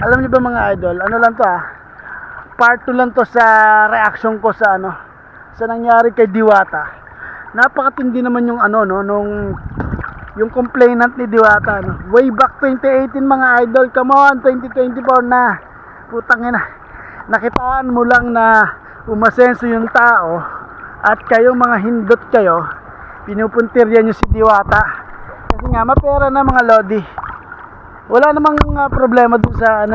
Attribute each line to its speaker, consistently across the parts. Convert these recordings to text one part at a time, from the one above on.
Speaker 1: Alam niyo ba mga idol, ano lang to part 2 lang to sa reaction ko sa sa nangyari kay Diwata. Napakatindi naman yung yung complainant ni Diwata way back 2018 mga idol, come on, 2024 na. Putang ina. Nakitaan mo lang na umasenso yung tao at kayong mga hindot kayo, pinupuntirya nyo si Diwata. Kasi nga mapera na mga lodi. Wala namang problema dun sa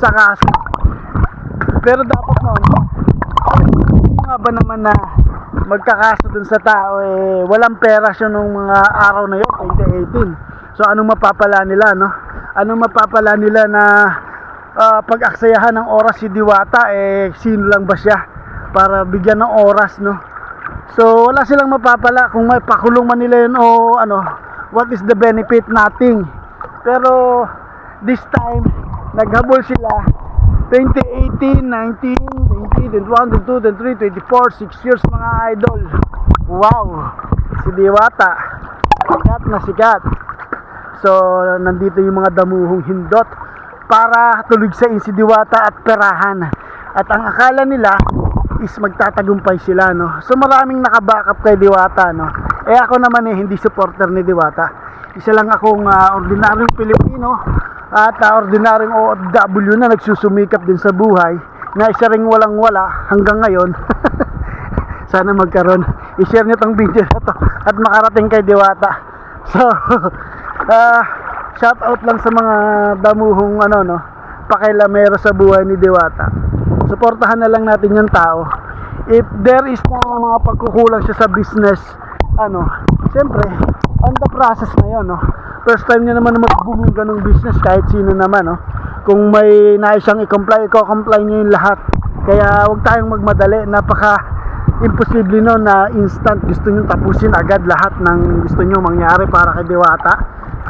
Speaker 1: sa kaso. Pero dapat nga ba naman na magkakaso dun sa tao, walang pera siya nung mga araw na yun, 2018. So anong mapapala nila, Anong mapapala nila na pag-aksayahan ng oras si Diwata, sino lang ba siya para bigyan ng oras, So wala silang mapapala kung may pakulong man nila yun o what is the benefit? Nothing. Pero this time naghabol sila 2018, 19, 20, 21, 22, 23, 24, 6 years mga idol. Wow, si Diwata sikat na sikat. So nandito yung mga damuhong hindot para tuligsain si Diwata at perahan. At ang akala nila is magtatagumpay sila, So maraming nakabackup kay Diwata, ako naman hindi supporter ni Diwata. Isa lang akong ordinaryong Pilipino at ordinaryong OFW na nagsusumikap din sa buhay, na isa ring walang wala hanggang ngayon. Sana magkaroon, i-share nyo tong video na to at makarating kay Diwata. So shout out lang sa mga damuhong pakilamero sa buhay ni Diwata. Suportahan na lang natin yung tao. If there is mga pagkukulang siya sa business, siyempre on the process na yun, First time niya naman mag-booming ganung business, kahit sino naman, Kung may nais siyang i-comply, i-comply niya yung lahat. Kaya huwag tayong magmadali. Imposible na instant gusto niyo tapusin agad lahat ng gusto niyo mangyari para kay Diwata.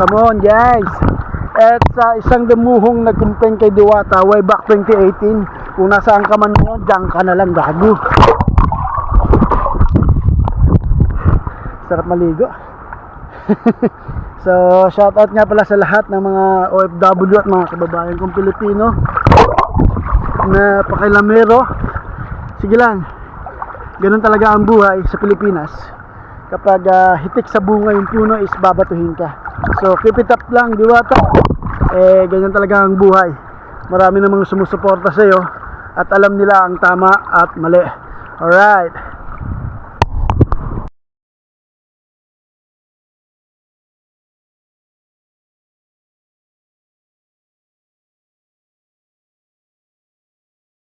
Speaker 1: Come on guys. At sa isang damuhong nag-complain kay Diwata way back 2018, kung nasaan ka man ngayon, diyan ka na lang gago. Sarap maligo. So shoutout nga pala sa lahat ng mga OFW at mga kababayan kong Pilipino na pakilamero. Sige lang, ganun talaga ang buhay sa Pilipinas. Kapag hitik sa bunga yung puno is babatuhin ka. So keep it up lang Diwata. Ganyan talaga ang buhay. Marami namang sumusuporta sa iyo at alam nila ang tama at mali. Alright.